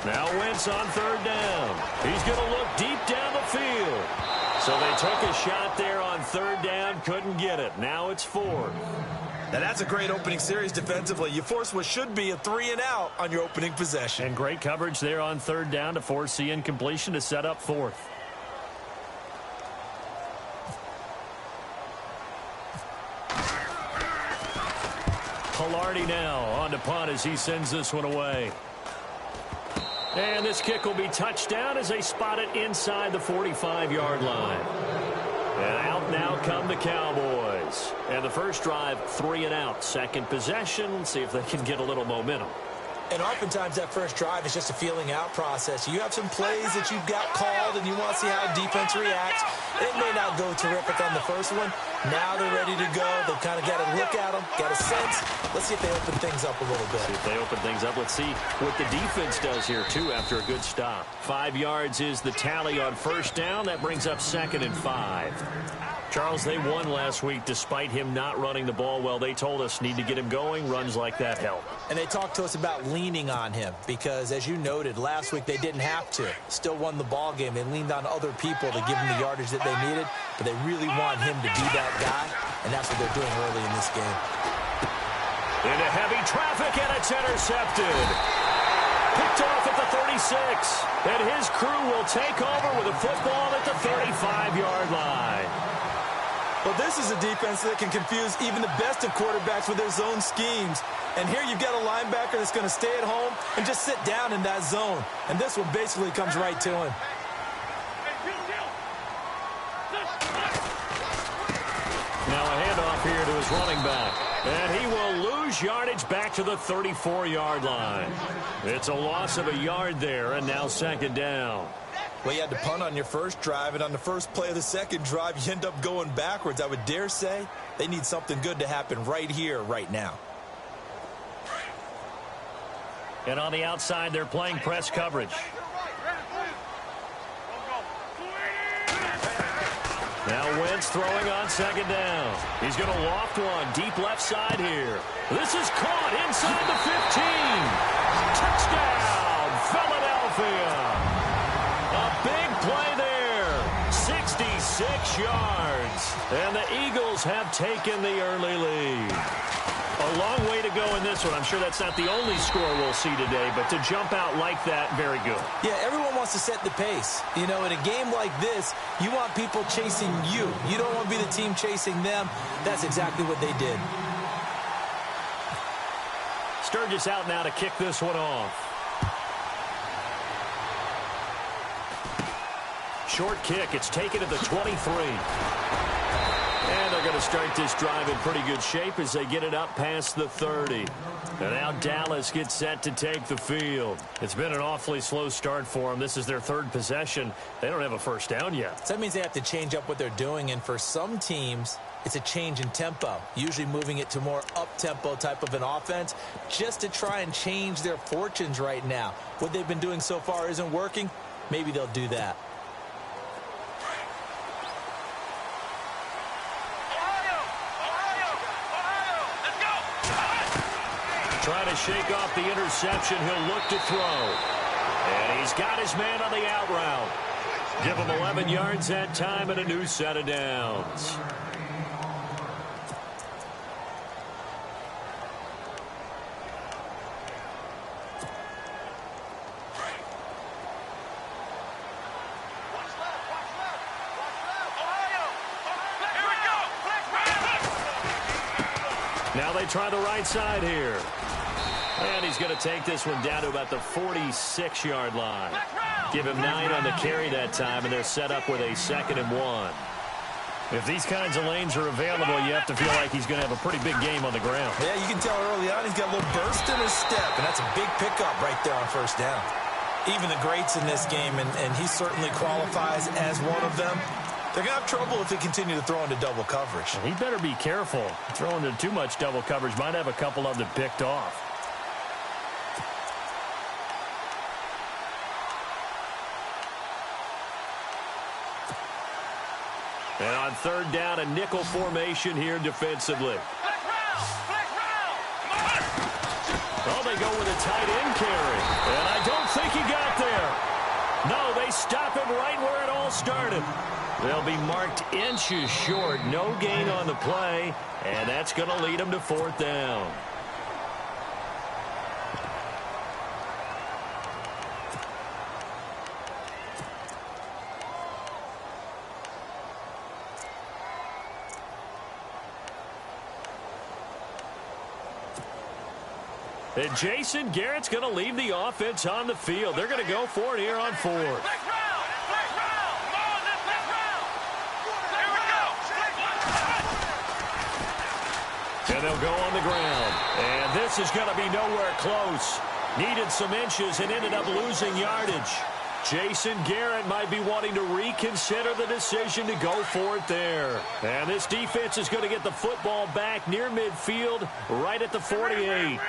Now Wentz on third down. He's going to look deep down the field. So they took a shot there on third down, couldn't get it. Now it's fourth. Now that's a great opening series defensively. You force what should be a 3-and-out on your opening possession. And great coverage there on third down to force the incompletion to set up fourth. Palardy now on to punt as he sends this one away. And this kick will be touchdown as they spot it inside the 45-yard line. And out now come the Cowboys. And the first drive, 3-and-out. Second possession, see if they can get a little momentum. And oftentimes that first drive is just a feeling out process. You have some plays that you've got called and you want to see how defense reacts. It may not go terrific on the first one. Now they're ready to go. They've kind of got to look at them, got a sense. Let's see if they open things up a little bit. See if they open things up. Let's see what the defense does here, too, after a good stop. 5 yards is the tally on first down. That brings up 2nd and 5. Charles, they won last week despite him not running the ball well. They told us need to get him going. Runs like that help. And they talked to us about leaning on him because, as you noted, last week they didn't have to. Still won the ball game. They leaned on other people to give them the yardage that they needed, but they really want him to be that guy, and that's what they're doing early in this game. Into heavy traffic, and it's intercepted. Picked off at the 36, and his crew will take over with a football at the 35-yard line. Well, this is a defense that can confuse even the best of quarterbacks with their zone schemes. And here you've got a linebacker that's going to stay at home and just sit down in that zone. And this one basically comes right to him. Now a handoff here to his running back. And he will lose yardage back to the 34-yard line. It's a loss of a yard there, and now 2nd down. Well, you had to punt on your first drive, and on the first play of the second drive, you end up going backwards. I would dare say they need something good to happen right here, right now. And on the outside, they're playing press coverage. Now Wentz throwing on 2nd down. He's going to loft one deep left side here. This is caught inside the 15. Touchdown, Philadelphia. A big play there, 66 yards. And the Eagles have taken the early lead. A long way to go in this one. I'm sure that's not the only score we'll see today, but to jump out like that, very good. Yeah, everyone wants to set the pace. You know, in a game like this, you want people chasing you. You don't want to be the team chasing them. That's exactly what they did. Sturgis out now to kick this one off. Short kick. It's taken to the 23. And they're going to start this drive in pretty good shape as they get it up past the 30. And now Dallas gets set to take the field. It's been an awfully slow start for them. This is their third possession. They don't have a first down yet. So that means they have to change up what they're doing. And for some teams, it's a change in tempo, usually moving it to more up-tempo type of an offense just to try and change their fortunes right now. What they've been doing so far isn't working. Maybe they'll do that. Trying to shake off the interception. He'll look to throw. And he's got his man on the out route. Give him 11 yards that time and a new set of downs. Now they try the right side here. And he's going to take this one down to about the 46-yard line. Give him 9 on the carry that time, and they're set up with a 2nd and 1. If these kinds of lanes are available, you have to feel like he's going to have a pretty big game on the ground. Yeah, you can tell early on he's got a little burst in his step, and that's a big pickup right there on first down. Even the greats in this game, and he certainly qualifies as one of them, they're going to have trouble if they continue to throw into double coverage. He better be careful. Throwing into too much double coverage might have a couple of them picked off. And on third down, a nickel formation here defensively. Oh, they go with a tight end carry. And I don't think he got there. No, they stop him right where it all started. They'll be marked inches short. No gain on the play. And that's going to lead them to 4th down. And Jason Garrett's going to leave the offense on the field. They're going to go for it here on 4th. And they'll go on the ground. And this is going to be nowhere close. Needed some inches and ended up losing yardage. Jason Garrett might be wanting to reconsider the decision to go for it there. And this defense is going to get the football back near midfield, right at the 48.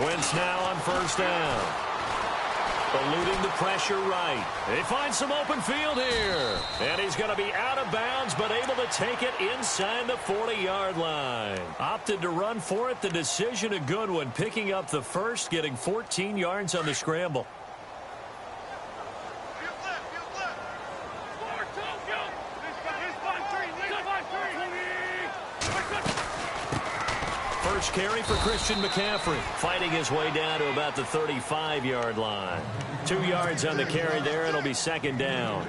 Wentz now on 1st down. Eluding the pressure right. They find some open field here. And he's going to be out of bounds, but able to take it inside the 40-yard line. Opted to run for it. The decision a good one. Picking up the first, getting 14 yards on the scramble. First carry for Christian McCaffrey, fighting his way down to about the 35-yard line. 2 yards on the carry there. It'll be 2nd down.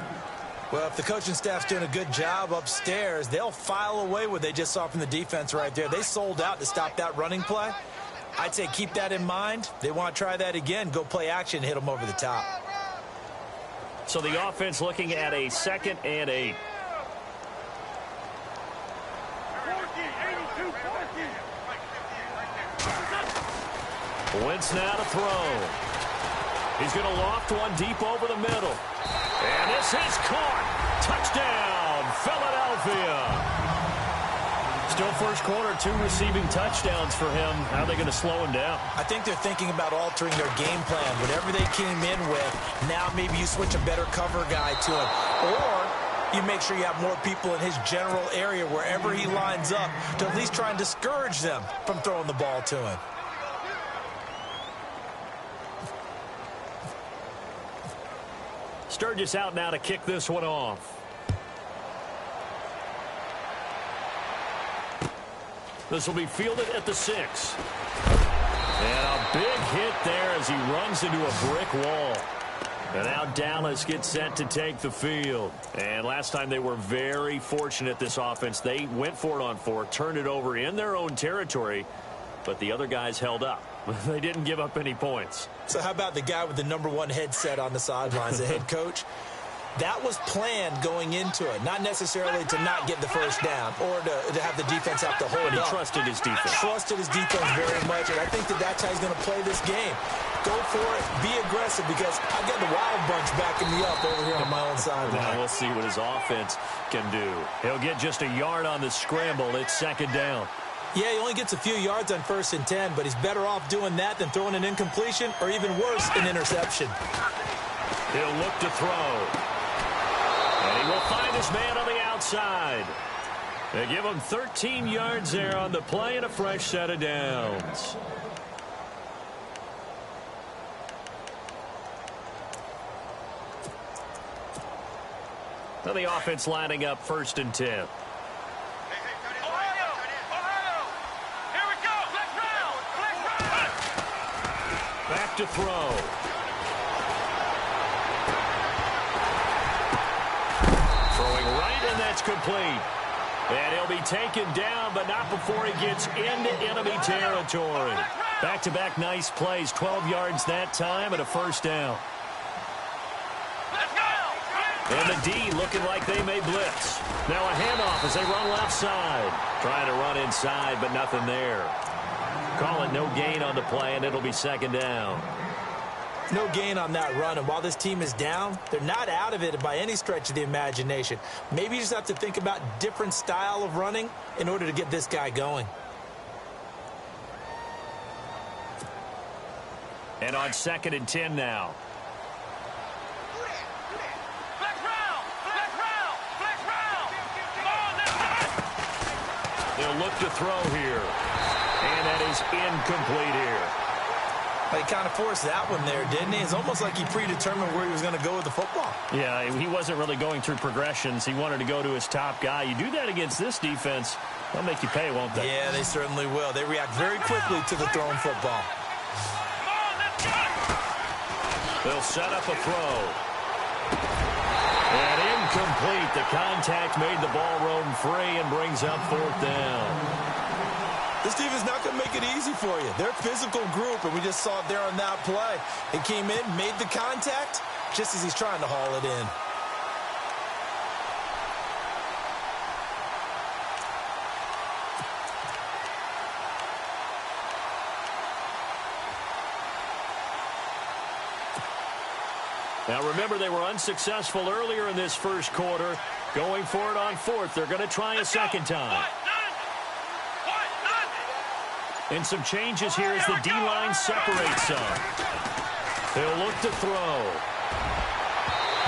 Well, if the coaching staff's doing a good job upstairs, they'll file away what they just saw from the defense right there. They sold out to stop that running play. I'd say keep that in mind. They want to try that again. Go play action, hit them over the top. So the offense looking at a 2nd and 8. Wentz now to throw. He's going to loft one deep over the middle. And this is caught. Touchdown, Philadelphia. Still first quarter, 2 receiving touchdowns for him. How are they going to slow him down? I think they're thinking about altering their game plan. Whatever they came in with, now maybe you switch a better cover guy to him. Or you make sure you have more people in his general area wherever he lines up to at least try and discourage them from throwing the ball to him. Sturgis out now to kick this one off. This will be fielded at the 6. And a big hit there as he runs into a brick wall. And now Dallas gets set to take the field. And last time they were very fortunate, this offense. They went for it on 4, turned it over in their own territory, but the other guys held up. They didn't give up any points. So how about the guy with the #1 headset on the sidelines, the head coach? That was planned going into it, not necessarily to not get the first down or to have the defense have to hold up. But he trusted his defense. Trusted his defense very much, and I think that's how he's going to play this game. Go for it, be aggressive, because I've got the Wild Bunch backing me up over here on my own sideline. Now we'll see what his offense can do. He'll get just a yard on the scramble. It's 2nd down. Yeah, he only gets a few yards on 1st and 10, but he's better off doing that than throwing an incompletion or even worse, an interception. He'll look to throw. And he will find his man on the outside. They give him 13 yards there on the play and a fresh set of downs. Now the offense lining up 1st and 10. Back to throw. Throwing right, and that's complete. And he'll be taken down, but not before he gets into enemy territory. Back-to-back nice plays, 12 yards that time, and a 1st down. And the D looking like they may blitz. Now a handoff as they run left side. Trying to run inside, but nothing there. Call it no gain on the play, and it'll be 2nd down. No gain on that run, and while this team is down, they're not out of it by any stretch of the imagination. Maybe you just have to think about different style of running in order to get this guy going. And on 2nd and 10 now. to throw here. And that is incomplete here. He kind of forced that one there, didn't he? It's almost like he predetermined where he was going to go with the football. Yeah, he wasn't really going through progressions. He wanted to go to his top guy. You do that against this defense, they'll make you pay, won't they? Yeah, they certainly will. They react very quickly to the thrown football. They'll set up a throw. And incomplete. The contact made the ball roam free and brings up fourth down. This team is not going to make it easy for you. They're a physical group, and we just saw it there on that play. He came in, made the contact, just as he's trying to haul it in. Now, remember, they were unsuccessful earlier in this first quarter. Going for it on fourth. They're going to try a second time. And some changes here as the D-line separates some. He'll look to throw.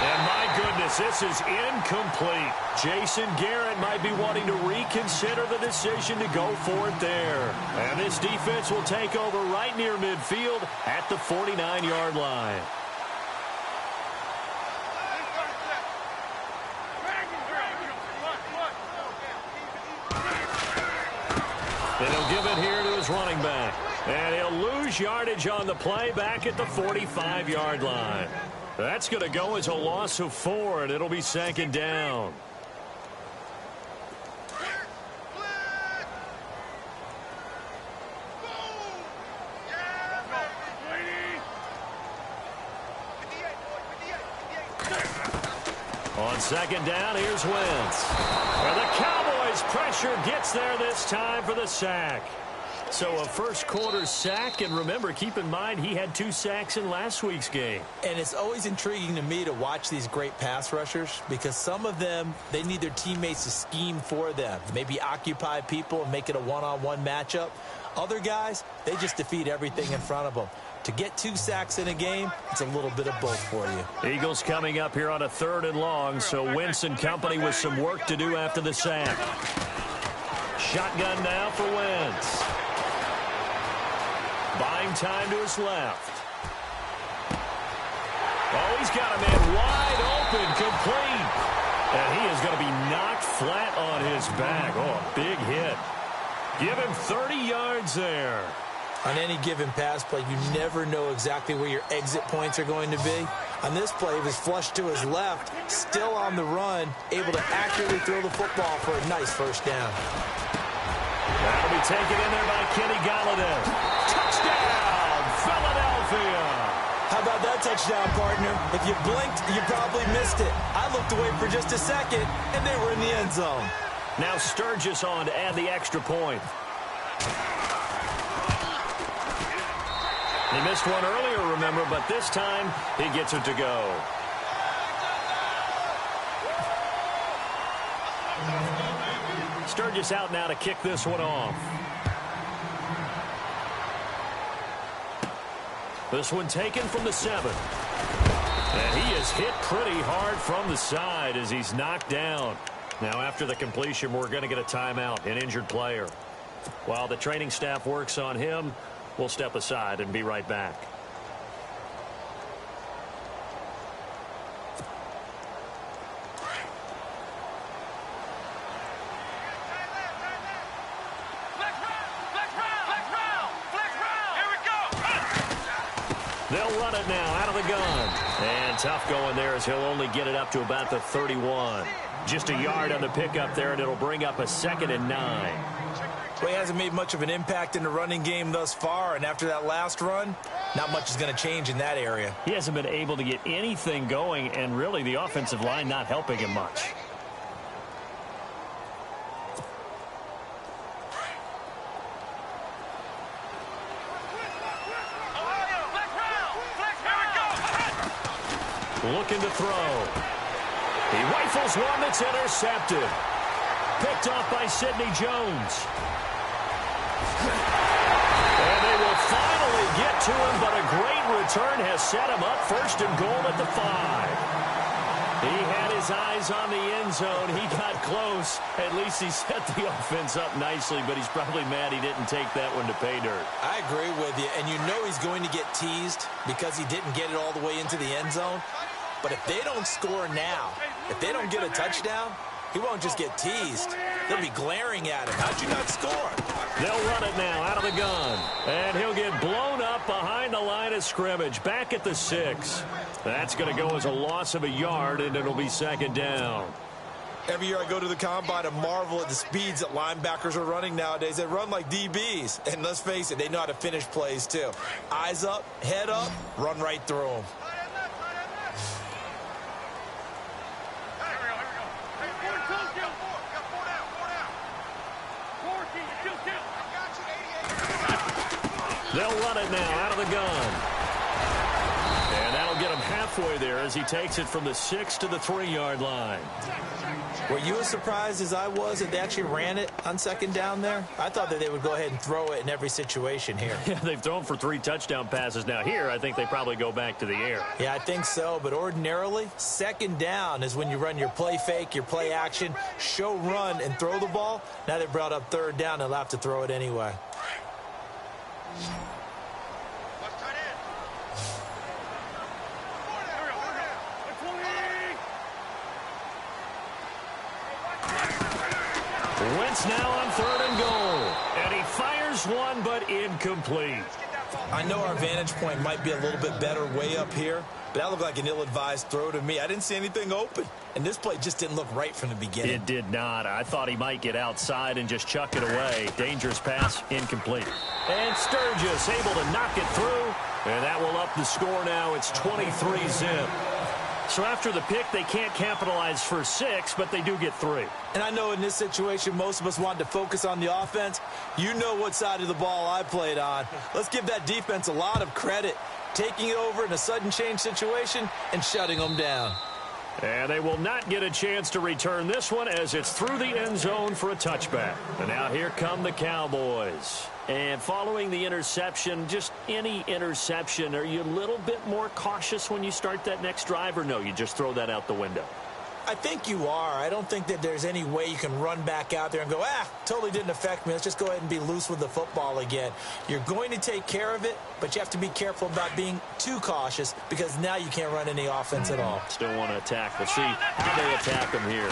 And my goodness, this is incomplete. Jason Garrett might be wanting to reconsider the decision to go for it there. And this defense will take over right near midfield at the 49-yard line. And he'll give it here to his running back. And he'll lose yardage on the play back at the 45-yard line. That's going to go as a loss of 4, and it'll be second down. On second down, here's Wentz. And the Cowboys' pressure gets there this time for the sack. So a first quarter sack, and remember, keep in mind he had 2 sacks in last week's game. And it's always intriguing to me to watch these great pass rushers because some of them, they need their teammates to scheme for them. Maybe occupy people and make it a one-on-one matchup. Other guys, they just defeat everything in front of them. To get 2 sacks in a game, it's a little bit of both for you. Eagles coming up here on a 3rd and long, so Wentz and company with some work to do after the sack. Shotgun now for Wentz. Buying time to his left. Oh, he's got a man wide open, complete. And he is going to be knocked flat on his back. Oh, a big hit. Give him 30 yards there. On any given pass play, you never know exactly where your exit points are going to be. On this play, he was flushed to his left, still on the run, able to accurately throw the football for a nice first down. That'll be taken in there by Kenny Galladay. Touchdown, Philadelphia. How about that touchdown, partner? If you blinked, you probably missed it. I looked away for just a second, and they were in the end zone. Now Sturgis on to add the extra point. He missed one earlier, remember, but this time he gets it to go. Sturgis out now to kick this one off. This one taken from the 7. And he is hit pretty hard from the side as he's knocked down. Now after the completion, we're going to get a timeout, an injured player. While the training staff works on him, we'll step aside and be right back. They'll run it now out of the gun. And tough going there as he'll only get it up to about the 31. Just a yard on the pickup there, and it'll bring up a 2nd and 9. Well, he hasn't made much of an impact in the running game thus far, and after that last run, not much is going to change in that area. He hasn't been able to get anything going, and really the offensive line not helping him much. Looking to throw. He rifles one that's intercepted. Picked off by Sidney Jones. And they will finally get to him, but a great return has set him up 1st and goal at the 5. He had his his eyes on the end zone. He got close. At least he set the offense up nicely, but he's probably mad he didn't take that one to pay dirt. I agree with you, and you know he's going to get teased because he didn't get it all the way into the end zone. But if they don't score now, if they don't get a touchdown, he won't just get teased. They'll be glaring at him. How'd you not score? They'll run it now out of the gun. And he'll get blown up behind the line of scrimmage. Back at the 6. That's going to go as a loss of a yard, and it'll be second down. Every year I go to the combine and marvel at the speeds that linebackers are running nowadays. They run like DBs. And let's face it, they know how to finish plays too. Eyes up, head up, run right through them. They'll run it now out of the gun. And that'll get him halfway there as he takes it from the 6 to the 3-yard line. Were you as surprised as I was that they actually ran it on second down there? I thought that they would go ahead and throw it in every situation here. Yeah, they've thrown for 3 touchdown passes. Now here, I think they probably go back to the air. Yeah, I think so. But ordinarily, second down is when you run your play fake, your play action, show run, and throw the ball. Now they brought up third down. They'll have to throw it anyway. Wentz now on 3rd and goal. And he fires one, but incomplete. I know our vantage point might be a little bit better way up here, but that looked like an ill-advised throw to me. I didn't see anything open, and this play just didn't look right from the beginning. It did not. I thought he might get outside and just chuck it away. Dangerous pass, incomplete. And Sturgis able to knock it through, and that will up the score now. It's 23-zip. So after the pick, they can't capitalize for 6, but they do get 3. And I know in this situation, most of us wanted to focus on the offense. You know what side of the ball I played on. Let's give that defense a lot of credit, taking it over in a sudden change situation and shutting them down. And they will not get a chance to return this one as it's through the end zone for a touchback. And now here come the Cowboys. And following the interception, just any interception, are you a little bit more cautious when you start that next drive, or no, you just throw that out the window? I think you are. I don't think that there's any way you can run back out there and go, totally didn't affect me. Let's just go ahead and be loose with the football again. You're going to take care of it, but you have to be careful about being too cautious because now you can't run any offense at all. Still want to attack. We'll see how they attack them here.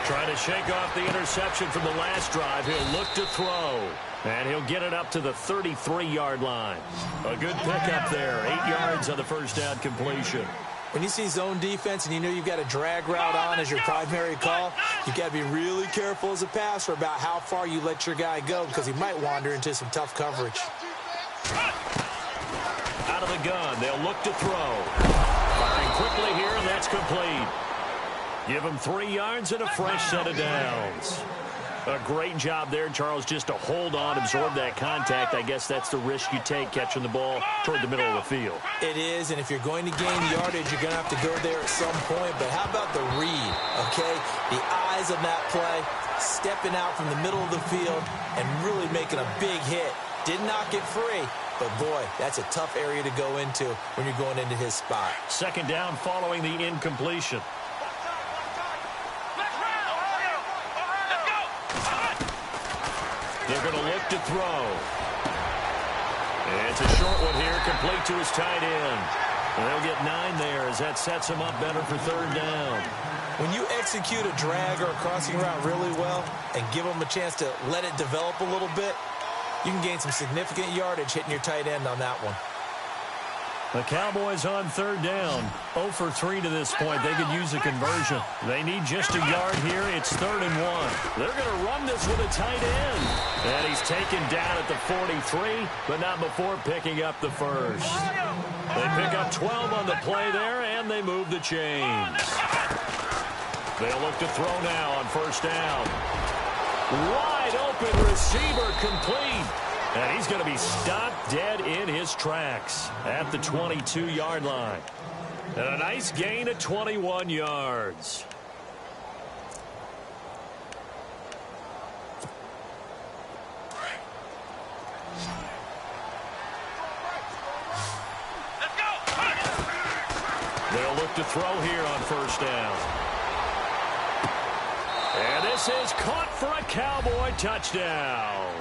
Trying to shake off the interception from the last drive. He'll look to throw. And he'll get it up to the 33-yard line. A good pickup there. 8 yards on the first down completion. When you see zone defense and you know you've got a drag route on as your primary call, you've got to be really careful as a passer about how far you let your guy go because he might wander into some tough coverage. Out of the gun, they'll look to throw. Firing quickly here, and that's complete. Give him 3 yards and a fresh set of downs. A great job there, Charles, just to hold on, absorb that contact. I guess that's the risk you take catching the ball toward the middle of the field. It is, and if you're going to gain yardage, you're going to have to go there at some point. But how about the read, okay? The eyes of that play, stepping out from the middle of the field and really making a big hit. Did not get free, but boy, that's a tough area to go into when you're going into his spot. Second down following the incompletion. They're going to look to throw. It's a short one here, complete to his tight end. And they'll get 9 there as that sets him up better for third down. When you execute a drag or a crossing route really well and give them a chance to let it develop a little bit, you can gain some significant yardage hitting your tight end on that one. The Cowboys on third down. 0 for 3 to this point. They could use a conversion. They need just a yard here. It's 3rd and 1. They're going to run this with a tight end. And he's taken down at the 43, but not before picking up the first. They pick up 12 on the play there, and they move the chains. They'll look to throw now on first down. Wide open receiver complete. And he's going to be stopped dead in his tracks at the 22-yard line. And a nice gain of 21 yards. They'll look to throw here on first down. And this is caught for a Cowboy touchdown.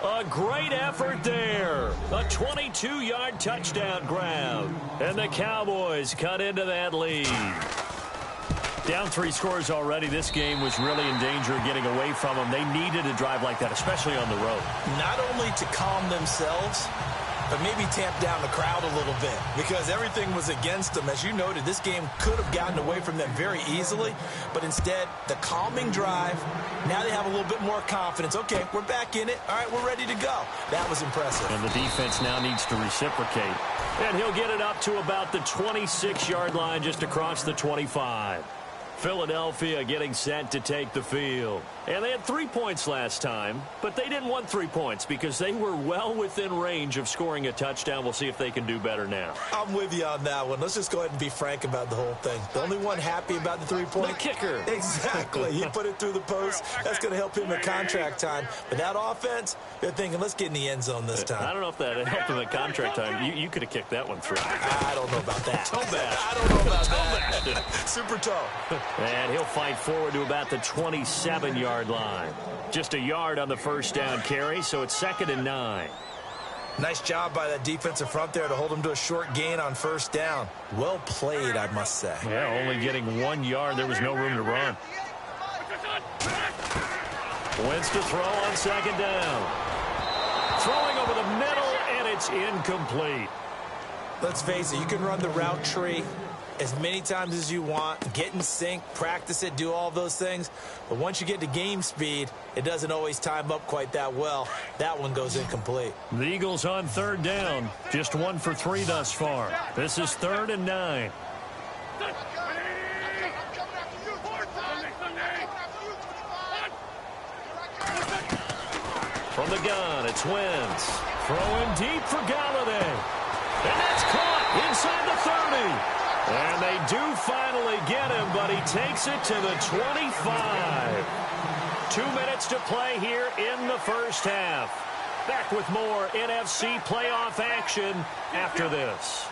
A great effort there. A 22-yard touchdown grab. And the Cowboys cut into that lead. Down 3 scores already. This game was really in danger of getting away from them. They needed a drive like that, especially on the road. Not only to calm themselves, but maybe tamp down the crowd a little bit because everything was against them. As you noted, this game could have gotten away from them very easily, but instead, the calming drive, now they have a little bit more confidence. Okay, we're back in it. All right, we're ready to go. That was impressive. And the defense now needs to reciprocate. And he'll get it up to about the 26-yard line, just across the 25. Philadelphia getting set to take the field. And they had 3 points last time, but they didn't want 3 points because they were well within range of scoring a touchdown. We'll see if they can do better now. I'm with you on that one. Let's just go ahead and be frank about the whole thing. The only one happy about the 3-point? The kicker. Exactly. He put it through the post. That's going to help him at contract time. But that offense, they're thinking, let's get in the end zone this time. I don't know if that helped him at contract time. You could have kicked that one through. I don't know about that. Toe bad. I don't know about that. Super toe. And he'll fight forward to about the 27-yard line. Just a yard on the first down carry, so it's 2nd and 9. Nice job by that defensive front there to hold him to a short gain on first down. Well played, I must say. Yeah, only getting 1 yard. There was no room to run. Wentz to throw on 2nd down. Throwing over the middle, and it's incomplete. Let's face it, you can run the route tree as many times as you want, get in sync, practice it, do all those things. But once you get to game speed, it doesn't always time up quite that well. That one goes incomplete. The Eagles on 3rd down. Just 1 for 3 thus far. This is 3rd and 9. From the gun, it's Wentz. Throwing deep for Galladay. And that's caught inside the 30. And they do finally get him, but he takes it to the 25. 2 minutes to play here in the first half. Back with more NFC playoff action after this.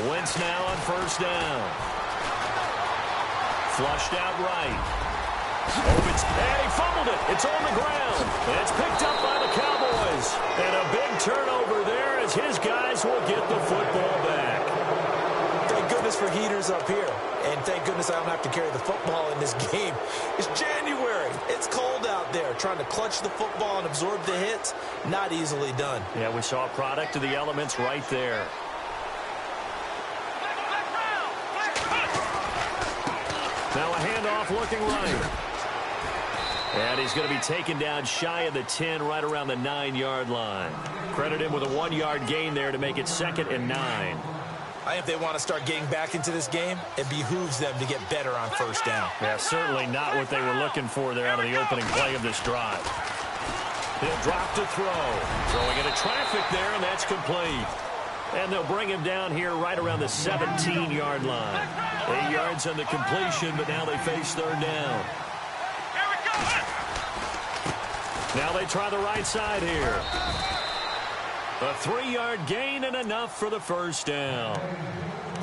Wentz now on first down. Flushed out right. And he fumbled it. It's on the ground. And it's picked up by the Cowboys. And a big turnover there as his guys will get the football back. Thank goodness for heaters up here. And thank goodness I don't have to carry the football in this game. It's January. It's cold out there. Trying to clutch the football and absorb the hits, not easily done. Yeah, we saw a product of the elements right there. Now a handoff looking right. And he's going to be taken down shy of the 10, right around the 9-yard line. Credit him with a 1-yard gain there to make it 2nd and 9. I think if they want to start getting back into this game, it behooves them to get better on first down. Yeah, certainly not what they were looking for there out of the opening play of this drive. He'll drop to throw. Throwing into traffic there, and that's complete. And they'll bring him down here right around the 17-yard line. 8 yards on the completion, but now they face 3rd down. Now they try the right side here. A 3-yard gain and enough for the first down.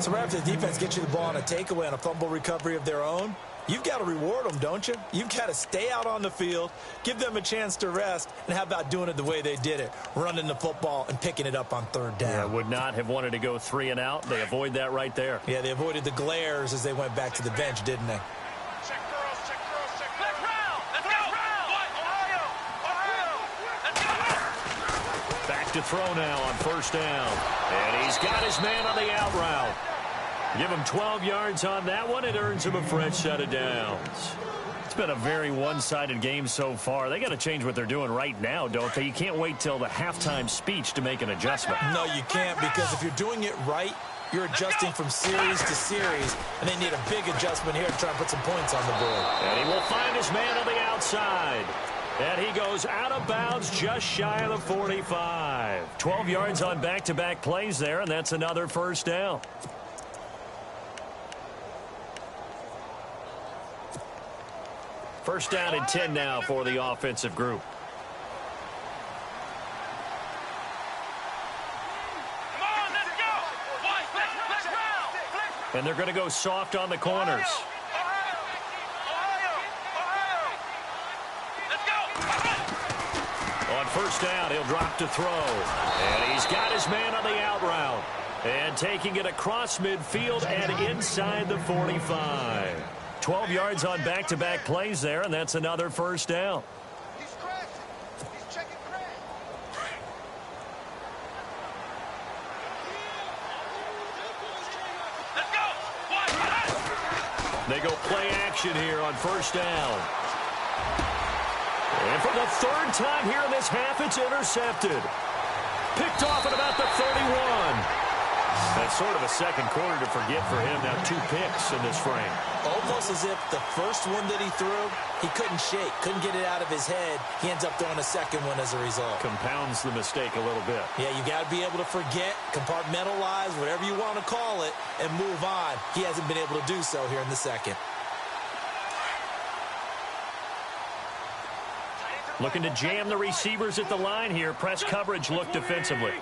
So right after the defense gets you the ball on a takeaway and a fumble recovery of their own, you've got to reward them, don't you? You've got to stay out on the field, give them a chance to rest, and how about doing it the way they did it, running the football and picking it up on 3rd down. Yeah, would not have wanted to go 3 and out. They avoid that right there. Yeah, they avoided the glares as they went back to the bench, didn't they? Back to throw now on first down. And he's got his man on the out route. Give him 12 yards on that one. It earns him a fresh set of downs. It's been a very one-sided game so far. They got to change what they're doing right now, don't they? You can't wait till the halftime speech to make an adjustment. No, you can't, because if you're doing it right, you're adjusting from series to series, and they need a big adjustment here to try and put some points on the board. And he will find his man on the outside. And he goes out of bounds just shy of the 45. 12 yards on back-to-back plays there, and that's another first down. First down and 10 now for the offensive group. And they're going to go soft on the corners. On first down, he'll drop to throw. And he's got his man on the out route. And taking it across midfield and inside the 45. 12 yards on back-to-back plays there, and that's another first down. He's crashing. He's checking crash. Let's go. They go play action here on first down. And for the third time here in this half, it's intercepted. Picked off at about the 31. That's sort of a second quarter to forget for him. Now 2 picks in this frame. Almost as if the first one that he threw, he couldn't shake, couldn't get it out of his head. He ends up throwing a second one as a result. Compounds the mistake a little bit. Yeah, you got to be able to forget, compartmentalize, whatever you want to call it, and move on. He hasn't been able to do so here in the second. Looking to jam the receivers at the line here. Press coverage look defensively.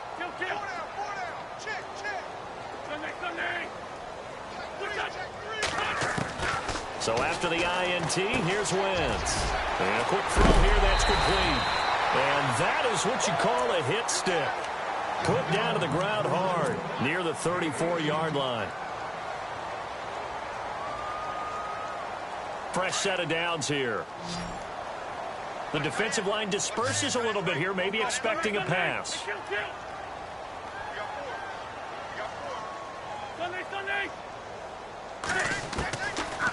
So after the INT, here's Wentz. And a quick throw here, that's complete. And that is what you call a hit stick. Put down to the ground hard, near the 34-yard line. Fresh set of downs here. The defensive line disperses a little bit here, maybe expecting a pass.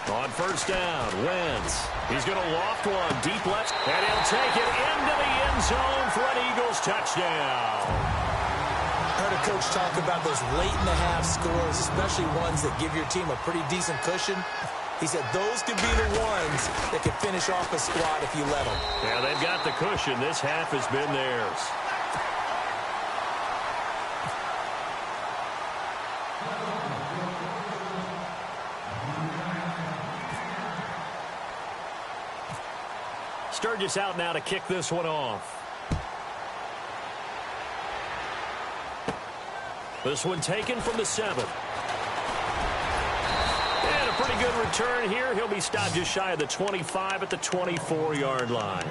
On first down, Wentz. He's going to loft one deep left, and he'll take it into the end zone for an Eagles touchdown. Heard a coach talk about those late-in-the-half scores, especially ones that give your team a pretty decent cushion. He said those could be the ones that could finish off a squad if you let them. Yeah, they've got the cushion. This half has been theirs. Sturgis out now to kick this one off. This one taken from the 7. And a pretty good return here. He'll be stopped just shy of the 25 at the 24-yard line.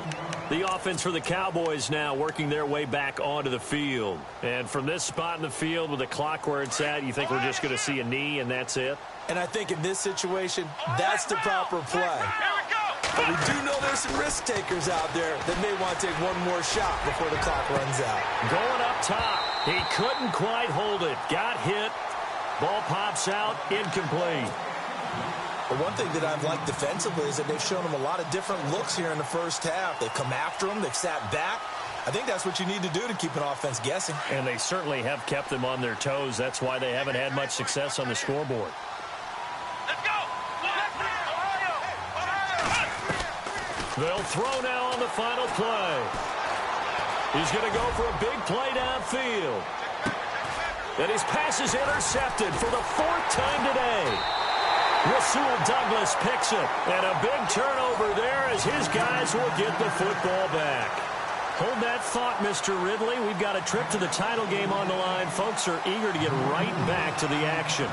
The offense for the Cowboys now working their way back onto the field. And from this spot in the field with the clock where it's at, you think we're just going to see a knee and that's it? And I think in this situation, that's the proper play. But we do know there's some risk takers out there that may want to take one more shot before the clock runs out. Going up top. He couldn't quite hold it. Got hit. Ball pops out. Incomplete. But one thing that I've liked defensively is that they've shown him a lot of different looks here in the first half. They've come after him. They've sat back. I think that's what you need to do to keep an offense guessing. And they certainly have kept them on their toes. That's why they haven't had much success on the scoreboard. They'll throw now on the final play. He's going to go for a big play downfield. And his pass is intercepted for the 4th time today. Rasul Douglas picks it. And a big turnover there as his guys will get the football back. Hold that thought, Mr. Ridley. We've got a trip to the title game on the line. Folks are eager to get right back to the action.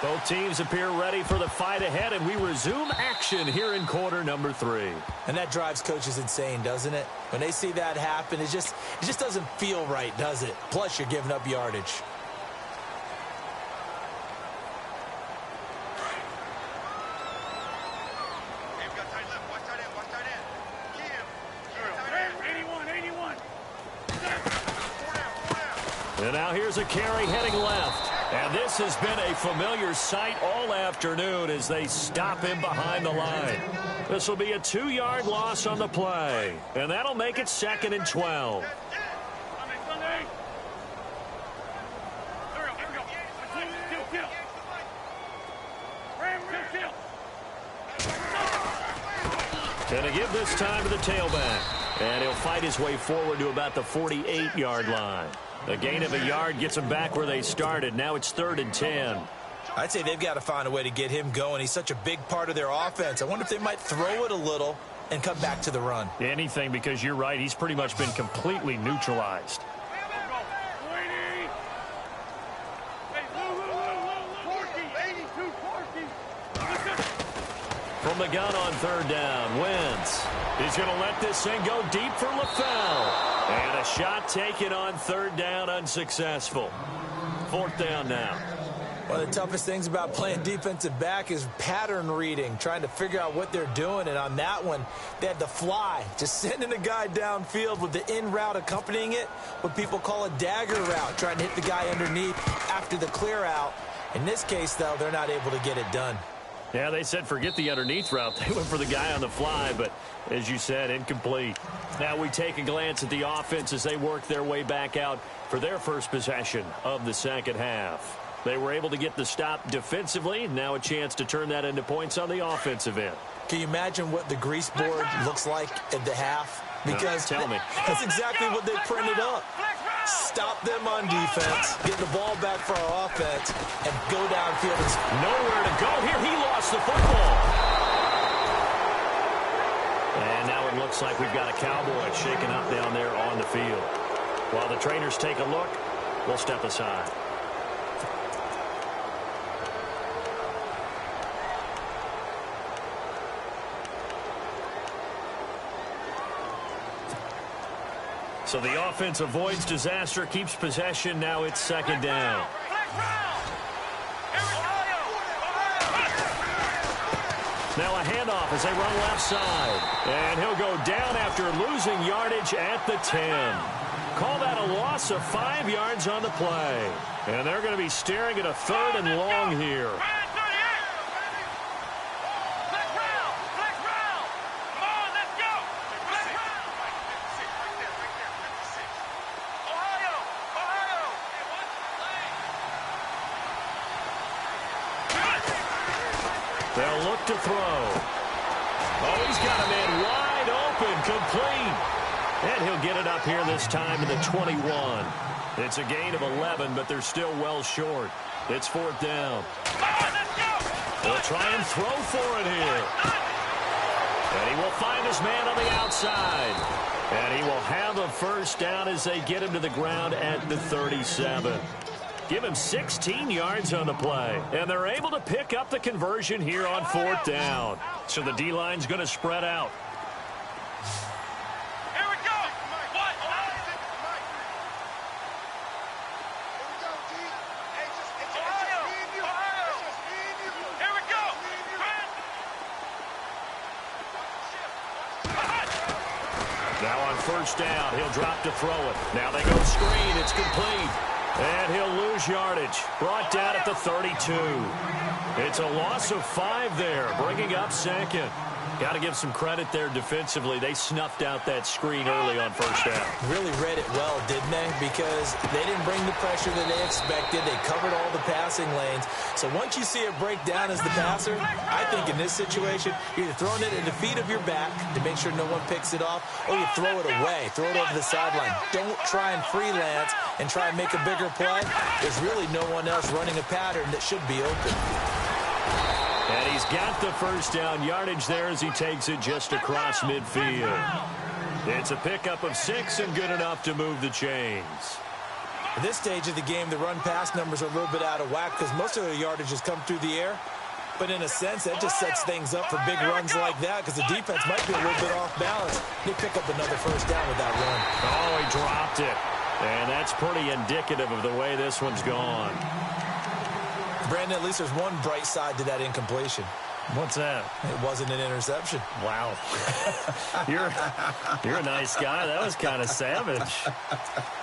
Both teams appear ready for the fight ahead, and we resume action here in quarter number 3. And that drives coaches insane, doesn't it? When they see that happen, it just doesn't feel right, does it? Plus, you're giving up yardage. And now here's a carry heading left. And this has been a familiar sight all afternoon as they stop him behind the line. This will be a 2-yard loss on the play. And that'll make it 2nd and 12. Gonna give this time to the tailback. And he'll fight his way forward to about the 48-yard line. A gain of a yard gets them back where they started. Now it's 3rd and 10. I'd say they've got to find a way to get him going. He's such a big part of their offense. I wonder if they might throw it a little and come back to the run. Anything, because you're right. He's pretty much been completely neutralized. From the gun on 3rd down, Wentz. He's going to let this thing go deep for LaFell. And a shot taken on 3rd down, unsuccessful. 4th down now. One of the toughest things about playing defensive back is pattern reading, trying to figure out what they're doing. And on that one, they had the fly, just sending a guy downfield with the in route accompanying it, what people call a dagger route, trying to hit the guy underneath after the clear out. In this case, though, they're not able to get it done. Yeah, they said forget the underneath route. They went for the guy on the fly, but as you said, incomplete. Now we take a glance at the offense as they work their way back out for their first possession of the second half. They were able to get the stop defensively. Now a chance to turn that into points on the offensive end. Can you imagine what the grease board looks like at the half? Because tell me. That's exactly what they printed up. Stop them on defense, get the ball back for our offense, and go downfield. Nowhere to go here. He lost the football. And now it looks like we've got a Cowboy shaken up down there on the field. While the trainers take a look, we'll step aside. So the offense avoids disaster, keeps possession. Now it's 2nd down. Now a handoff as they run left side. And he'll go down after losing yardage at the 10. Call that a loss of 5 yards on the play. And they're going to be staring at a 3rd and long here. They'll look to throw. Oh, he's got a man wide open, complete. And he'll get it up here this time to the 21. It's a gain of 11, but they're still well short. It's 4th down. They'll try and throw for it here. And he will find his man on the outside. And he will have a first down as they get him to the ground at the 37. Give him 16 yards on the play. And they're able to pick up the conversion here on 4th down. So the D-line's going to spread out. Here we go. What? Here we go. Now on 1st down, he'll drop to throw it. Now they go screen. It's complete. And he'll lose yardage. Brought down at the 32. It's a loss of 5 there, bringing up 2nd. Got to give some credit there defensively. They snuffed out that screen early on 1st down. Really read it well, didn't they? Because they didn't bring the pressure that they expected. They covered all the passing lanes. So once you see it break down as the passer, I think in this situation, you're either throwing it at the feet of your back to make sure no one picks it off, or you throw it away, throw it over the sideline. Don't try and freelance and try and make a bigger play. There's really no one else running a pattern that should be open. And he's got the first down yardage there as he takes it just across midfield. It's a pickup of 6 and good enough to move the chains. At this stage of the game, the run-pass numbers are a little bit out of whack because most of the yardage has come through the air. But in a sense, that just sets things up for big runs like that because the defense might be a little bit off balance. They pick up another first down with that run. Oh, he dropped it. And that's pretty indicative of the way this one's gone. Brandon, at least there's one bright side to that incompletion. What's that? It wasn't an interception. Wow. You're a nice guy. That was kind of savage.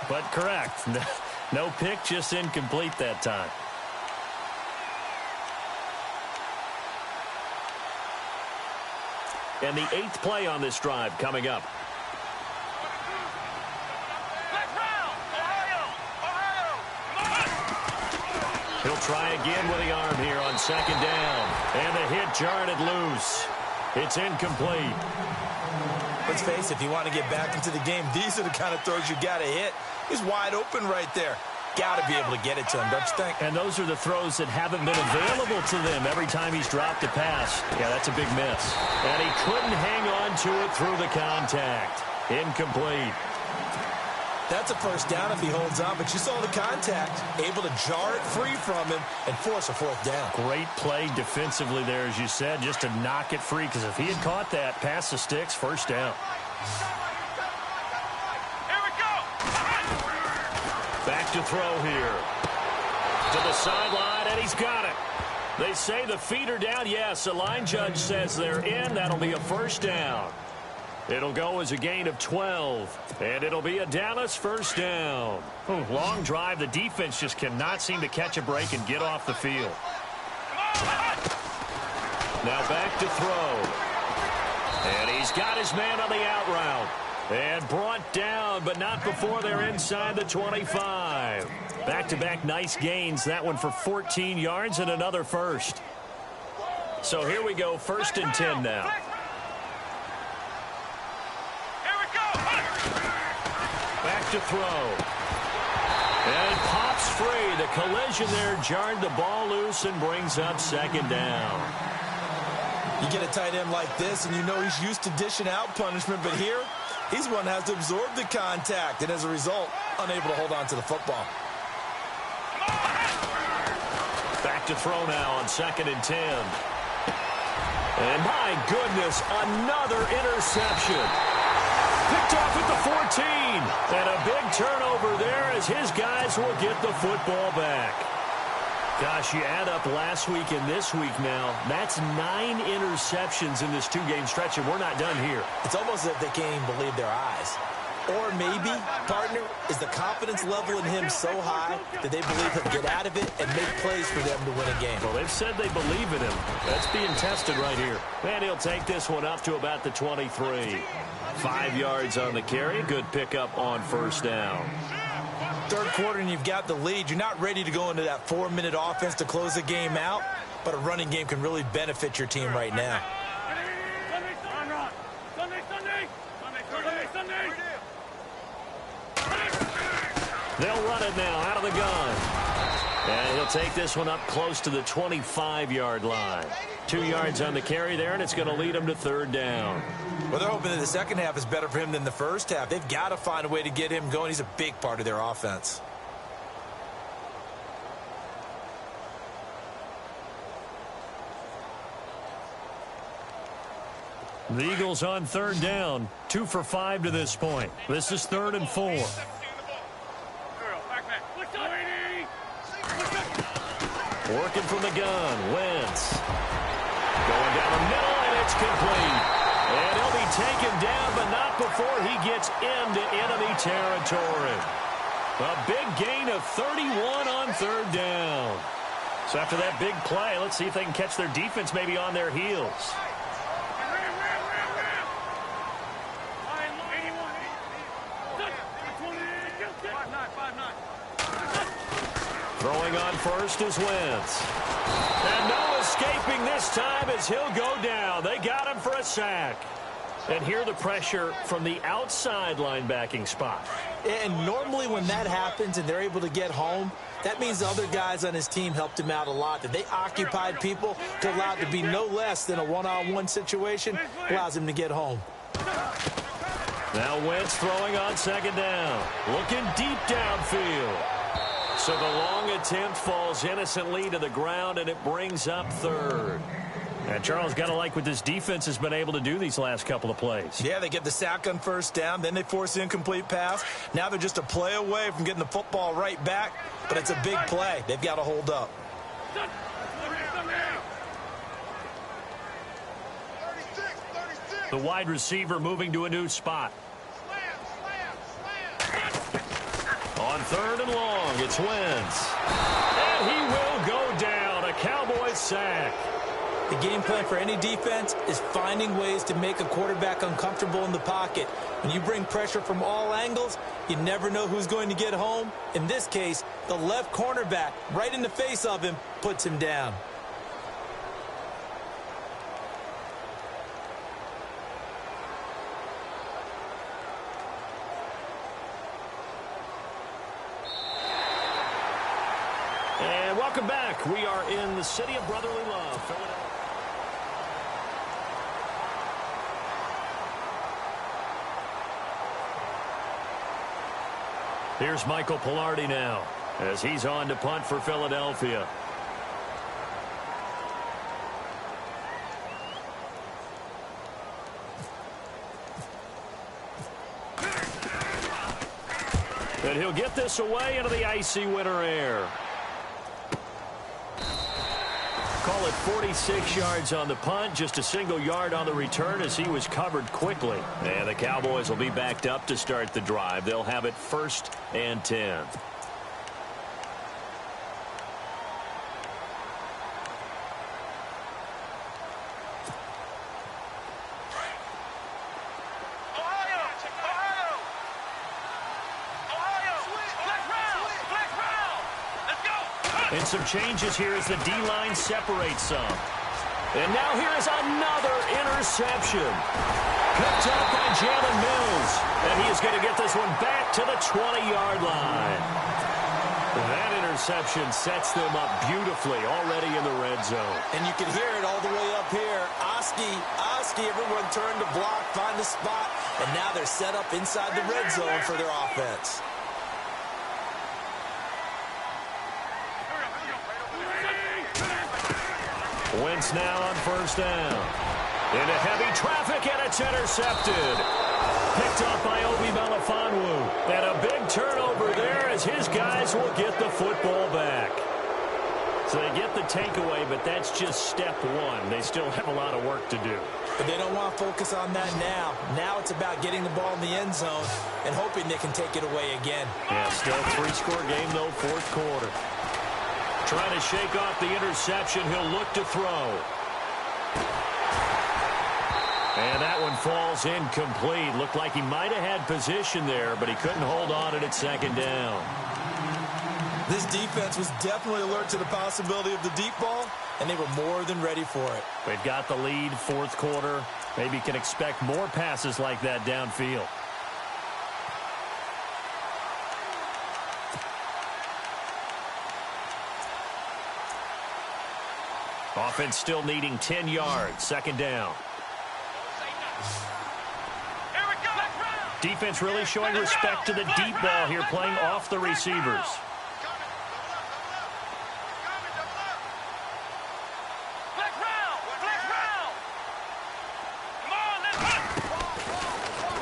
But correct. No pick, just incomplete that time. And the 8th play on this drive coming up. He'll try again with the arm here on 2nd down. And the hit jarred it loose. It's incomplete. Let's face it, if you want to get back into the game, these are the kind of throws you got to hit. He's wide open right there. Got to be able to get it to him, don't you think? And those are the throws that haven't been available to them every time he's dropped a pass. Yeah, that's a big miss. And he couldn't hang on to it through the contact. Incomplete. That's a first down if he holds on, but you saw the contact. Able to jar it free from him and force a fourth down. Great play defensively there, as you said, just to knock it free, because if he had caught that, pass the sticks, first down. Here we go. Back to throw here. To the sideline, and he's got it. They say the feet are down. Yes, the line judge says they're in. That'll be a first down. It'll go as a gain of 12, and it'll be a Dallas first down. Long drive. The defense just cannot seem to catch a break and get off the field. Now back to throw. And he's got his man on the out route. And brought down, but not before they're inside the 25. Back-to-back nice gains. That one for 14 yards and another first. So here we go, 1st and 10 now. Back to throw. And pops free. The collision there jarred the ball loose and brings up 2nd down. You get a tight end like this, and you know he's used to dishing out punishment, but here, he's one that has to absorb the contact, and as a result, unable to hold on to the football. Back to throw now on 2nd and 10. And my goodness, another interception. Picked off at the 14. And a big turnover there as his guys will get the football back. Gosh, you add up last week and this week now. That's 9 interceptions in this 2-game stretch, and we're not done here. It's almost as if they can't even believe their eyes. Or maybe, partner, is the confidence level in him so high that they believe he'll get out of it and make plays for them to win a game. Well, they've said they believe in him. That's being tested right here. And he'll take this one up to about the 23. 5 yards on the carry. Good pickup on first down. Third quarter and you've got the lead. You're not ready to go into that 4-minute offense to close the game out, but a running game can really benefit your team right now. They'll run it now out of the gun. And he'll take this one up close to the 25-yard line. 2 yards on the carry there, and it's going to lead him to 3rd down. Well, they're hoping that the second half is better for him than the first half. They've got to find a way to get him going. He's a big part of their offense. The Eagles on 3rd down. 2 for 5 to this point. This is 3rd and 4. Working from the gun. Wentz. Going down the middle, and it's complete. And he'll be taken down, but not before he gets into enemy territory. A big gain of 31 on 3rd down. So after that big play, let's see if they can catch their defense maybe on their heels. Throwing on first is Wentz. And no escaping this time as he'll go down. They got him for a sack. And here the pressure from the outside linebacking spot. And normally when that happens and they're able to get home, that means the other guys on his team helped him out a lot. That they occupied people to allow it to be no less than a one-on-one situation, allows him to get home. Now Wentz throwing on 2nd down. Looking deep downfield. So the long attempt falls innocently to the ground, and it brings up 3rd. And Charles, got to like what this defense has been able to do these last couple of plays. Yeah, they get the sack on first down, then they force the incomplete pass. Now they're just a play away from getting the football right back, but it's a big play. They've got to hold up. The wide receiver moving to a new spot. On 3rd and long, it's Wentz. And he will go down. A Cowboys sack. The game plan for any defense is finding ways to make a quarterback uncomfortable in the pocket. When you bring pressure from all angles, you never know who's going to get home. In this case, the left cornerback, right in the face of him, puts him down. And welcome back. We are in the city of brotherly love, Philadelphia. Here's Michael Pilardi now as he's on to punt for Philadelphia. And he'll get this away into the icy winter air. Call it 46 yards on the punt, just a single yard on the return as he was covered quickly. And the Cowboys will be backed up to start the drive. They'll have it 1st and 10. And some changes here as the D-line separates some. And now here is another interception. Picked up by Jalen Mills. And he is going to get this one back to the 20-yard line. That interception sets them up beautifully already in the red zone. And you can hear it all the way up here. Oski, everyone turned to block, find the spot. And now they're set up inside the red zone for their offense. Wentz now on 1st down. Into heavy traffic, and it's intercepted. Picked up by Obi Melifonwu. And a big turnover there as his guys will get the football back. So they get the takeaway, but that's just step one. They still have a lot of work to do. But they don't want to focus on that now. Now it's about getting the ball in the end zone and hoping they can take it away again. Yeah, still 3-score game, though, 4th quarter. Trying to shake off the interception. He'll look to throw. And that one falls incomplete. Looked like he might have had position there, but he couldn't hold on at 2nd down. This defense was definitely alert to the possibility of the deep ball, and they were more than ready for it. They've got the lead, 4th quarter. Maybe can expect more passes like that downfield. Offense still needing 10 yards. 2nd down. Defense really showing respect to the deep ball here, playing off the receivers.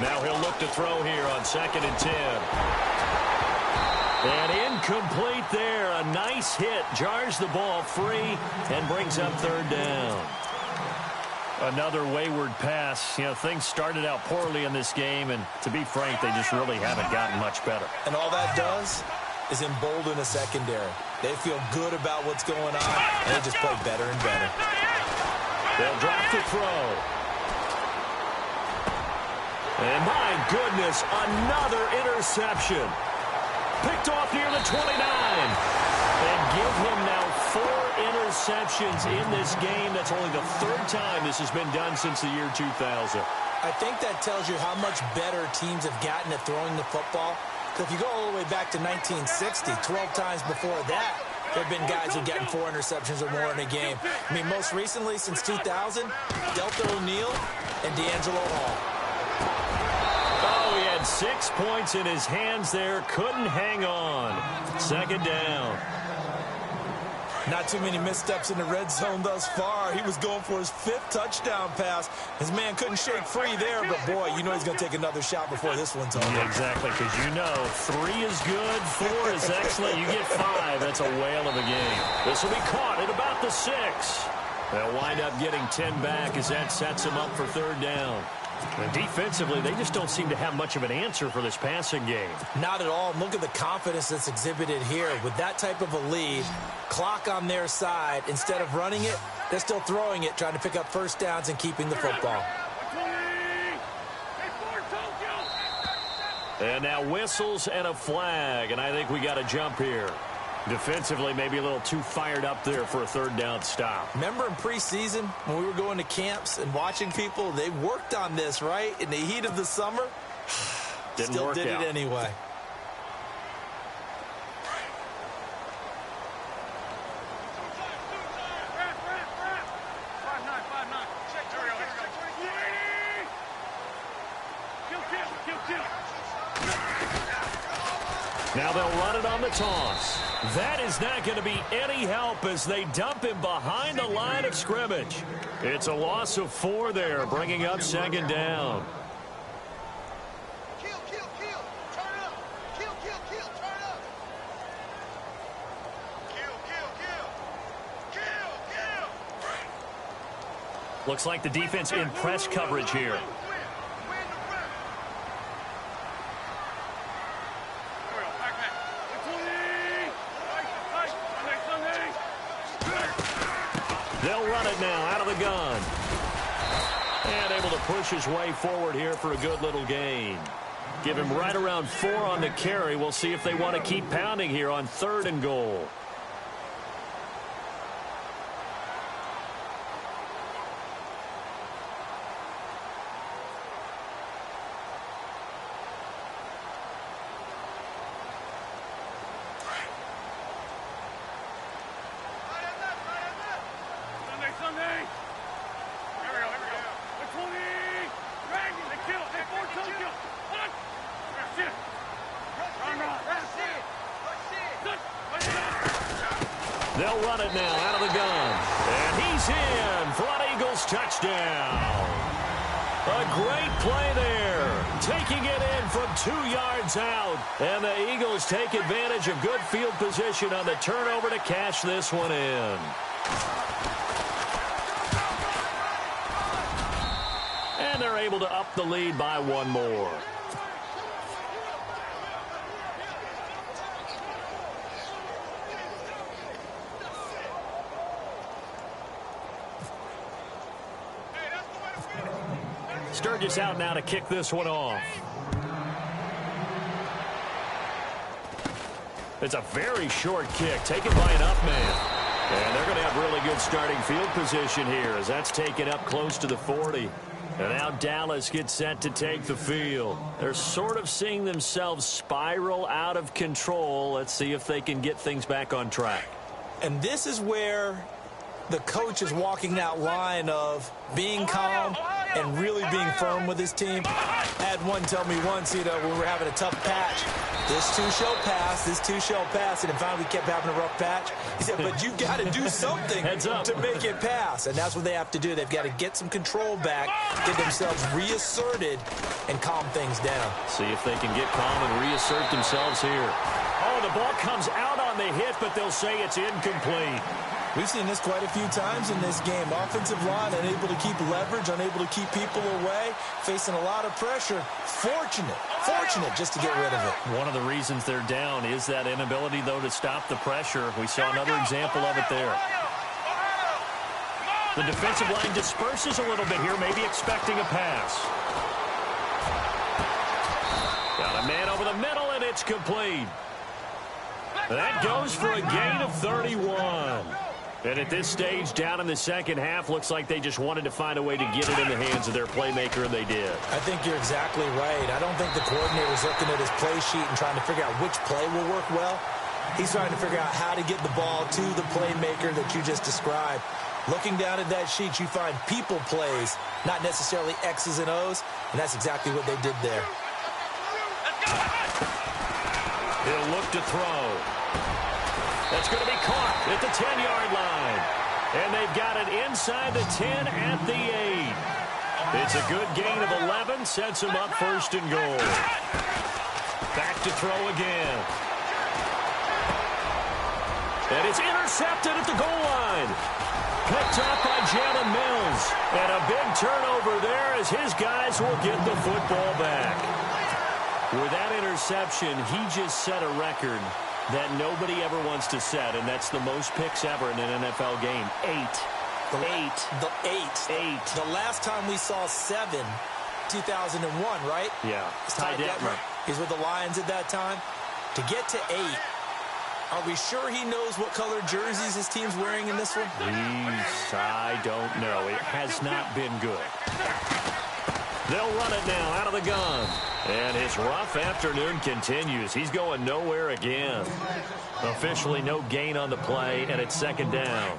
Now he'll look to throw here on 2nd and 10. And incomplete there. A nice hit. Jars the ball free and brings up 3rd down. Another wayward pass. You know, things started out poorly in this game, and to be frank, they just really haven't gotten much better. And all that does is embolden a secondary. They feel good about what's going on, and they just play better and better. They'll drop the throw. And my goodness, another interception. Picked off near the 29. And give him now 4 interceptions in this game. That's only the 3rd time this has been done since the year 2000. I think that tells you how much better teams have gotten at throwing the football. If you go all the way back to 1960, 12 times before that, there have been guys who've gotten 4 interceptions or more in a game. I mean, most recently, since 2000, Delta O'Neal and D'Angelo Hall. Oh, he had 6 points in his hands there. Couldn't hang on. 2nd down. Not too many missteps in the red zone thus far. He was going for his 5th touchdown pass. His man couldn't shake free there, but boy, you know he's going to take another shot before this one's over. Yeah, exactly, because you know 3 is good, 4 is excellent. You get 5. That's a whale of a game. This will be caught at about the 6. They'll wind up getting 10 back as that sets them up for 3rd down. And defensively, they just don't seem to have much of an answer for this passing game. Not at all. Look at the confidence that's exhibited here. With that type of a lead, clock on their side, instead of running it, they're still throwing it, trying to pick up 1st downs and keeping the football. And now whistles and a flag, and I think we got a jump here. Defensively, maybe a little too fired up there for a 3rd down stop. Remember in preseason when we were going to camps and watching people, they worked on this, right? In the heat of the summer, still did it anyway. Now they'll run it on the toss. That is not going to be any help as they dump him behind the line of scrimmage. It's a loss of 4 there, bringing up second down. Kill, kill, kill. Turn up. Kill, kill, kill. Turn up. Kill, kill, kill. Kill, kill. Looks like the defense in press coverage here. They'll run it now out of the gun. And able to push his way forward here for a good little gain. Give him right around 4 on the carry. We'll see if they want to keep pounding here on 3rd and goal. They'll run it now out of the gun. And he's in for an Eagles touchdown. A great play there. Taking it in from 2 yards out. And the Eagles take advantage of good field position on the turnover to cash this one in. And they're able to up the lead by 1 more. Sturgis out now to kick this one off. It's a very short kick taken by an up man. And they're going to have really good starting field position here as that's taken up close to the 40. And now Dallas gets set to take the field. They're sort of seeing themselves spiral out of control. Let's see if they can get things back on track. And this is where the coach is walking that line of being calm and really being firm with his team. I had one tell me once, when we were having a tough patch, this too shall pass, this too shall pass. And finally we kept having a rough patch. He said, but you got to do something to make it pass. And that's what they have to do. They've got to get some control back, get themselves reasserted, and calm things down. See if they can get calm and reassert themselves here. Oh, the ball comes out on the hit, but they'll say it's incomplete. We've seen this quite a few times in this game. Offensive line unable to keep leverage, unable to keep people away, facing a lot of pressure. Fortunate just to get rid of it. One of the reasons they're down is that inability, though, to stop the pressure. We saw another example of it there. The defensive line disperses a little bit here, maybe expecting a pass. Got a man over the middle, and it's complete. That goes for a gain of 31. And at this stage, down in the second half, looks like they just wanted to find a way to get it in the hands of their playmaker, and they did. I think you're exactly right. I don't think the coordinator's looking at his play sheet and trying to figure out which play will work well. He's trying to figure out how to get the ball to the playmaker that you just described. Looking down at that sheet, you find people plays, not necessarily X's and O's, and that's exactly what they did there. He'll look to throw. That's going to be caught at the 10-yard line. And they've got it inside the 10 at the 8. It's a good gain of 11, sets them up 1st and goal. Back to throw again. And it's intercepted at the goal line. Picked up by Jalen Mills. And a big turnover there as his guys will get the football back. With that interception, he just set a record that nobody ever wants to set, and that's the most picks ever in an NFL game. 8. The last time we saw 7, 2001, right? Yeah. Ty Detmer. He's with the Lions at that time. To get to 8, are we sure he knows what color jerseys his team's wearing in this one? I don't know. It has not been good. They'll run it now out of the gun. And his rough afternoon continues. He's going nowhere again. Officially no gain on the play, and it's 2nd down.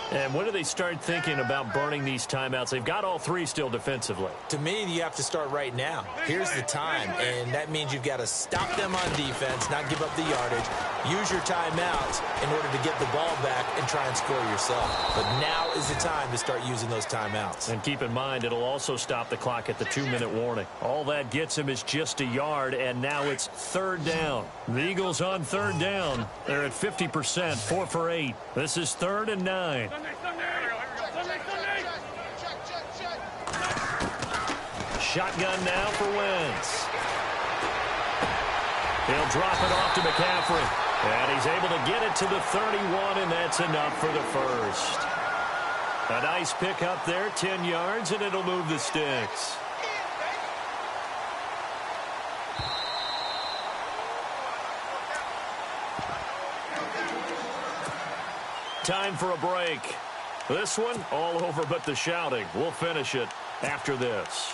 And when do they start thinking about burning these timeouts? They've got all three still defensively. To me, you have to start right now. Here's the time, and that means you've got to stop them on defense, not give up the yardage, use your timeouts in order to get the ball back and try and score yourself. But now is the time to start using those timeouts. And keep in mind, it'll also stop the clock at the 2-minute warning. All that gets him is just a yard, and now it's third down. The Eagles on third down. They're at 50%, 4 for 8. This is 3rd and 9. Shotgun now for Wentz. He'll drop it off to McCaffrey. And he's able to get it to the 31, and that's enough for the first. A nice pick up there, 10 yards, and it'll move the sticks. Time for a break. This one, all over but the shouting. We'll finish it after this.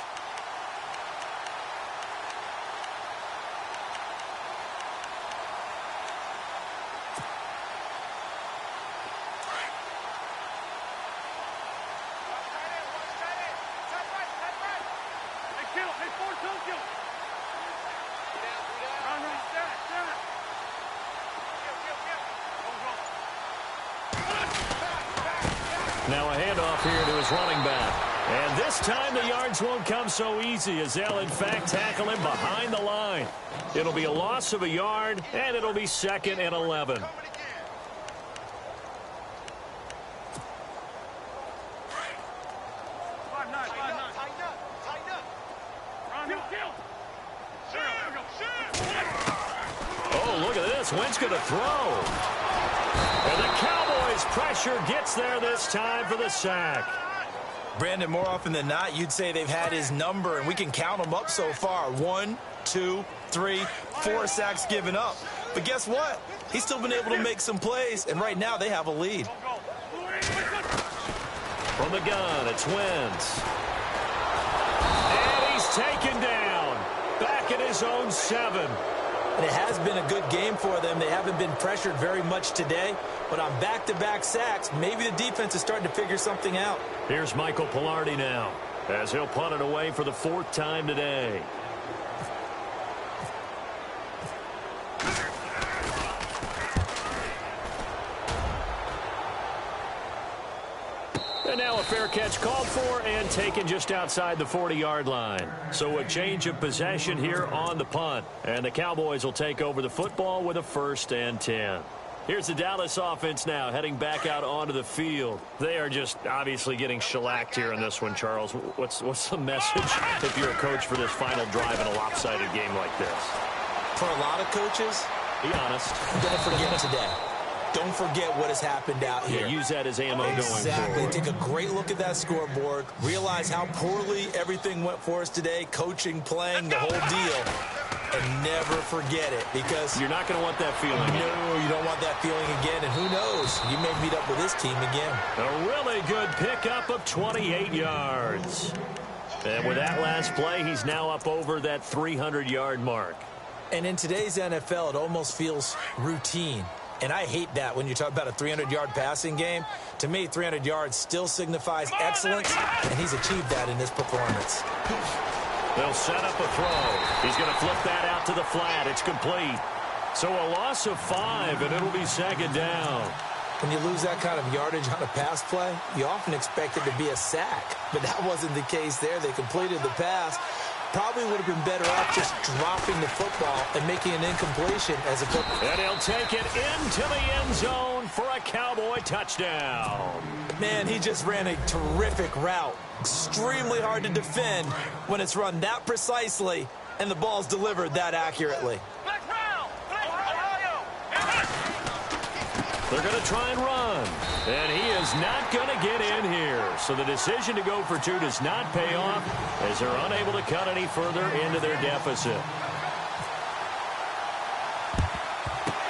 Now a handoff here to his running back. And this time the yards won't come so easy as they'll, in fact, tackle him behind the line. It'll be a loss of a yard, and it'll be 2nd and 11. Oh, look at this. Wentz going to throw. And the Cowboys' pressure gets there this time for the sack. Brandon, more often than not, you'd say they've had his number, and we can count them up so far. 1, 2, 3, 4 sacks given up. But guess what? He's still been able to make some plays, and right now they have a lead. From the gun, it's Wentz. And he's taken down. Back at his own 7. And it has been a good game for them. They haven't been pressured very much today. But on back-to-back sacks, maybe the defense is starting to figure something out. Here's Michael Pilardi now, as he'll punt it away for the 4th time today. And now a fair catch called for and taken just outside the 40-yard line. So a change of possession here on the punt. And the Cowboys will take over the football with a 1st and 10. Here's the Dallas offense now heading back out onto the field. They are just obviously getting shellacked here in this one, Charles. What's the message if you're a coach for this final drive in a lopsided game like this? For a lot of coaches, be honest. Don't forget today. Don't forget what has happened out here. Yeah, use that as ammo going forward. Exactly. Take a great look at that scoreboard. Realize how poorly everything went for us today. Coaching, playing, the whole deal. And never forget it, because you're not going to want that feeling again. No, you don't want that feeling again. And who knows? You may meet up with this team again. A really good pickup of 28 yards. And with that last play, he's now up over that 300-yard mark. And in today's NFL, it almost feels routine. And I hate that when you talk about a 300-yard passing game. To me, 300 yards still signifies excellence, and he's achieved that in this performance. They'll set up a throw. He's going to flip that out to the flat. It's complete. So a loss of 5, and it'll be 2nd down. When you lose that kind of yardage on a pass play, you often expect it to be a sack. But that wasn't the case there. They completed the pass. Probably would have been better off just dropping the football and making an incompletion as a football. And he'll take it into the end zone for a Cowboy touchdown. Man, he just ran a terrific route. Extremely hard to defend when it's run that precisely and the ball's delivered that accurately. They're going to try and run. And he is not going to get in here. So the decision to go for 2 does not pay off as they're unable to cut any further into their deficit.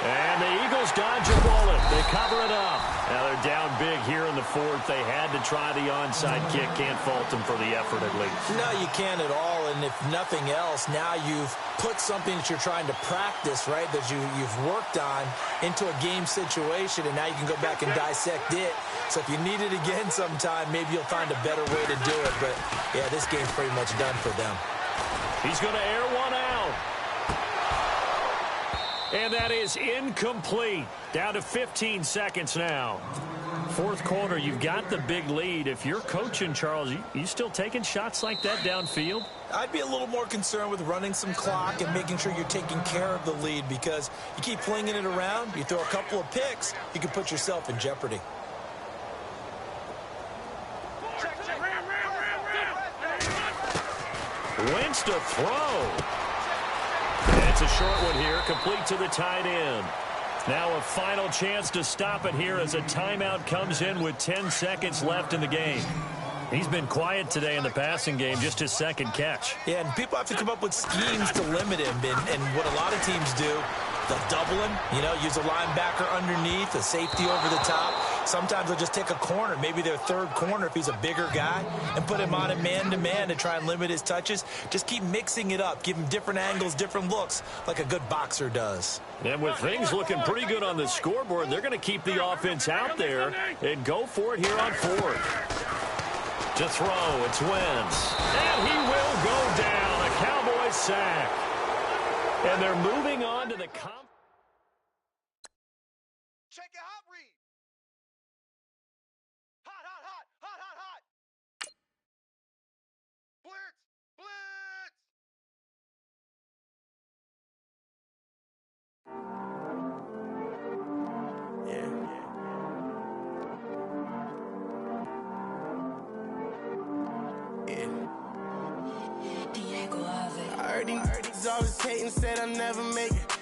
And the Eagles dodge a bullet. They cover it up. Now they're down big here in the fourth. They had to try the onside kick. Can't fault them for the effort at least. No, you can't at all. And if nothing else, now you've put something that you're trying to practice, right, that you've worked on into a game situation, and now you can go back and dissect it. So if you need it again sometime, maybe you'll find a better way to do it. But, yeah, this game's pretty much done for them. He's going to air one out. And that is incomplete. Down to 15 seconds now. Fourth quarter, you've got the big lead. If you're coaching, Charles, you still taking shots like that downfield? I'd be a little more concerned with running some clock and making sure you're taking care of the lead, because you keep flinging it around, you throw a couple of picks, you can put yourself in jeopardy. Wentz to throw. And it's a short one here, complete to the tight end. Now a final chance to stop it here as a timeout comes in with 10 seconds left in the game. He's been quiet today in the passing game, just his second catch. Yeah, and people have to come up with schemes to limit him, and what a lot of teams do, they'll double him, use a linebacker underneath, a safety over the top. Sometimes they'll just take a corner, maybe their third corner if he's a bigger guy, and put him on a man-to-man to try and limit his touches. Just keep mixing it up, give him different angles, different looks, like a good boxer does. And with things looking pretty good on the scoreboard, they're going to keep the offense out there and go for it here on fourth. To throw, it's Wentz. And he will go down. A Cowboys sack. And they're moving on to the Check it, hot read. Hot, hot, hot, hot, hot, hot. Blitz, blitz. I heard these always hating, said I'll never make it.